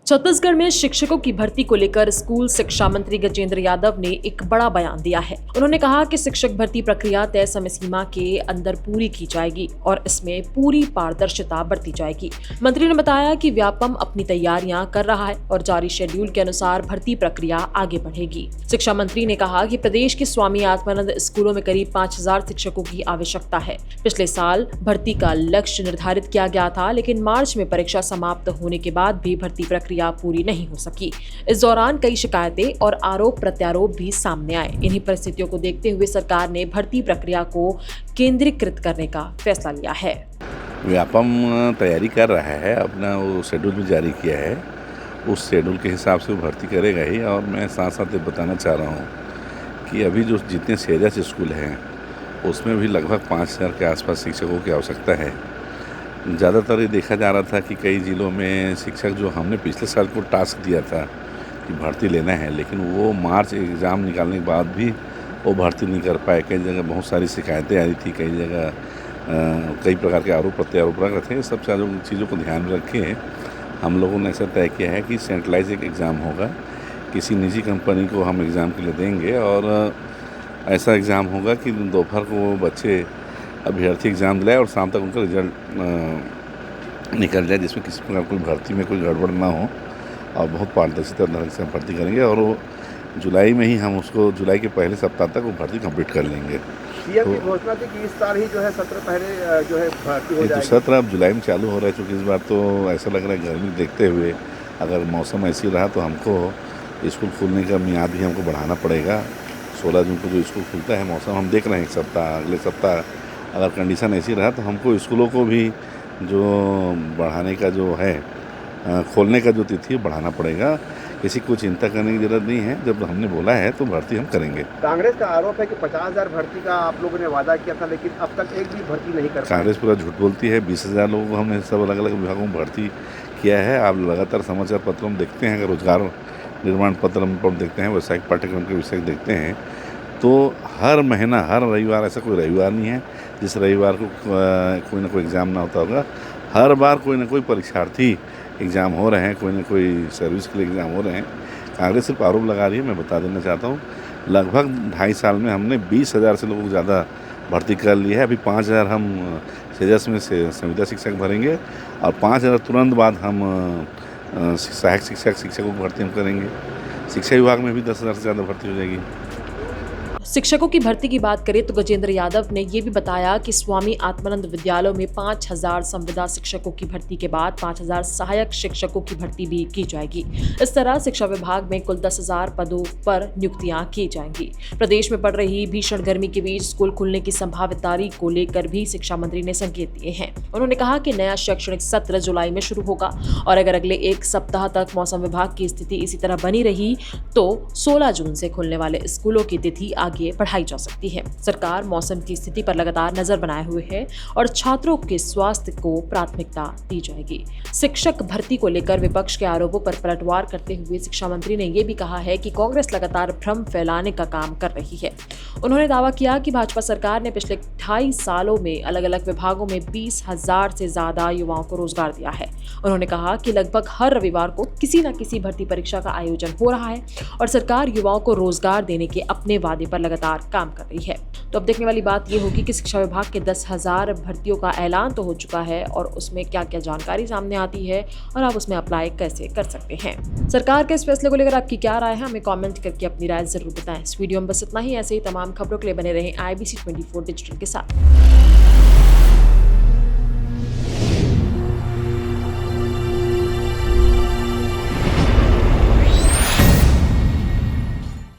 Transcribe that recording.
छत्तीसगढ़ में शिक्षकों की भर्ती को लेकर स्कूल शिक्षा मंत्री गजेंद्र यादव ने एक बड़ा बयान दिया है। उन्होंने कहा कि शिक्षक भर्ती प्रक्रिया तय समय सीमा के अंदर पूरी की जाएगी और इसमें पूरी पारदर्शिता बरती जाएगी। मंत्री ने बताया कि व्यापम अपनी तैयारियां कर रहा है और जारी शेड्यूल के अनुसार भर्ती प्रक्रिया आगे बढ़ेगी। शिक्षा मंत्री ने कहा कि प्रदेश के स्वामी आत्मानंद स्कूलों में करीब 5000 शिक्षकों की आवश्यकता है। पिछले साल भर्ती का लक्ष्य निर्धारित किया गया था, लेकिन मार्च में परीक्षा समाप्त होने के बाद भी भर्ती प्रक्रिया पूरी नहीं हो सकी। इस दौरान कई शिकायतें और आरोप प्रत्यारोप भी सामने आए। इन्हीं परिस्थितियों को देखते हुए सरकार ने भर्ती प्रक्रिया को केंद्रीकृत करने का फैसला लिया है। व्यापम तैयारी कर रहा है, अपना वो शेड्यूल भी जारी किया है। उस शेड्यूल के हिसाब से वो भर्ती करेगा ही। और मैं साथ साथ ये बताना चाह रहा हूँ कि अभी जो जितने सेजस स्कूल हैं उसमें भी लगभग 5000 के आसपास शिक्षकों की आवश्यकता है। ज़्यादातर ये देखा जा रहा था कि कई ज़िलों में शिक्षक जो हमने पिछले साल को टास्क दिया था कि भर्ती लेना है, लेकिन वो मार्च एग्ज़ाम निकालने के बाद भी वो भर्ती नहीं कर पाए। कई जगह बहुत सारी शिकायतें आ रही थी, कई जगह कई प्रकार के आरोप प्रत्यारोप रख रहे थे। सब चीज़ों को ध्यान में रखे हम लोगों ने ऐसा तय किया है कि सेंट्रलाइज एक एग्ज़ाम होगा, किसी निजी कंपनी को हम एग्ज़ाम के लिए देंगे और ऐसा एग्ज़ाम होगा कि दोपहर को वो बच्चे अभ्यर्थी एग्ज़ाम दिलाए और शाम तक उनका रिजल्ट निकल जाए, जिसमें किसी प्रकार कोई भर्ती में कोई गड़बड़ ना हो और बहुत पारदर्शिता ढंग से हम भर्ती करेंगे। और वो जुलाई में ही हम उसको जुलाई के पहले सप्ताह तक वो भर्ती कंप्लीट कर लेंगे। सीएम की घोषणा थी कि इस साल ही जो है सत्र पहले जो है भर्ती हो जाएगी। सत्र अब जुलाई में चालू हो रहा है, चूँकि इस बार तो ऐसा लग रहा है गर्मी देखते हुए अगर मौसम ऐसी रहा तो हमको स्कूल खुलने का मियाद भी हमको बढ़ाना पड़ेगा। 16 जून को जो स्कूल खुलता है, मौसम हम देख रहे हैं एक सप्ताह, अगले सप्ताह अगर कंडीशन ऐसी रहा तो हमको स्कूलों को भी जो बढ़ाने का जो है खोलने का जो तिथि बढ़ाना पड़ेगा। किसी को चिंता करने की ज़रूरत नहीं है। जब हमने बोला है तो भर्ती हम करेंगे। कांग्रेस का आरोप है कि 50,000 भर्ती का आप लोगों ने वादा किया था, लेकिन अब तक एक भी भर्ती नहीं कर पाए। कांग्रेस पूरा झूठ बोलती है। 20,000 लोगों को हमने सब अलग अलग विभागों में भर्ती किया है। आप लगातार समाचार पत्रों में देखते हैं, अगर रोजगार निर्माण पत्र पर देखते हैं, व्यावसायिक पाठ्यक्रम के विषय देखते हैं, तो हर महीना हर रविवार, ऐसा कोई रविवार नहीं है जिस रविवार को कोई ना कोई एग्ज़ाम ना होता होगा। हर बार कोई ना कोई परीक्षार्थी एग्ज़ाम हो रहे हैं, कोई ना कोई सर्विस के लिए एग्ज़ाम हो रहे हैं। कांग्रेस सिर्फ आरोप लगा रही है। मैं बता देना चाहता हूँ, लगभग 2.5 साल में हमने 20,000 से लोगों को ज़्यादा भर्ती कर ली है। अभी 5,000 हम सेजस में से संविदा शिक्षक भरेंगे और 5,000 तुरंत बाद हम सहायक शिक्षकों की भर्ती हम करेंगे। शिक्षा विभाग में भी 10,000 से ज़्यादा भर्ती हो जाएगी। शिक्षकों की भर्ती की बात करें तो गजेंद्र यादव ने ये भी बताया कि स्वामी आत्मानंद विद्यालयों में 5000 संविदा शिक्षकों की भर्ती के बाद 5000 सहायक शिक्षकों की भर्ती भी की जाएगी। इस तरह शिक्षा विभाग में कुल 10,000 पदों पर नियुक्तियां की जाएंगी। प्रदेश में पड़ रही भीषण गर्मी के बीच स्कूल खुलने की संभावित तारीख को लेकर भी शिक्षा मंत्री ने संकेत दिए हैं। उन्होंने कहा कि नया शैक्षणिक सत्र जुलाई में शुरू होगा और अगर अगले एक सप्ताह तक मौसम विभाग की स्थिति इसी तरह बनी रही तो 16 जून से खुलने वाले स्कूलों की तिथि आगे बढ़ाई जा सकती है। सरकार मौसम की स्थिति पर लगातार नजर बनाए हुए है और छात्रों के स्वास्थ्य को प्राथमिकता दी जाएगी। शिक्षक भर्ती को लेकर विपक्ष के आरोपों पर पलटवार करते हुए शिक्षा मंत्री ने यह भी कहा है कि कांग्रेस लगातार भ्रम फैलाने का काम कर रही है। उन्होंने दावा किया कि भाजपा सरकार ने पिछले 2.5 सालों में अलग अलग विभागों में 20,000 से ज्यादा युवाओं को रोजगार दिया है। उन्होंने कहा कि लगभग हर रविवार को किसी न किसी भर्ती परीक्षा का आयोजन हो रहा है और सरकार युवाओं को रोजगार देने के अपने वादे पर लगातार काम कर रही है। तो अब देखने वाली बात यह होगी कि शिक्षा विभाग के 10,000 भर्तियों का ऐलान तो हो चुका है और उसमें क्या क्या जानकारी सामने आती है और आप उसमें अप्लाई कैसे कर सकते हैं। सरकार के इस फैसले को लेकर आपकी क्या राय है, हमें कमेंट करके अपनी राय जरूर बताएं। इस वीडियो में बस इतना ही। ऐसे ही तमाम खबरों के लिए बने रहें IBC 24 डिजिटल के साथ।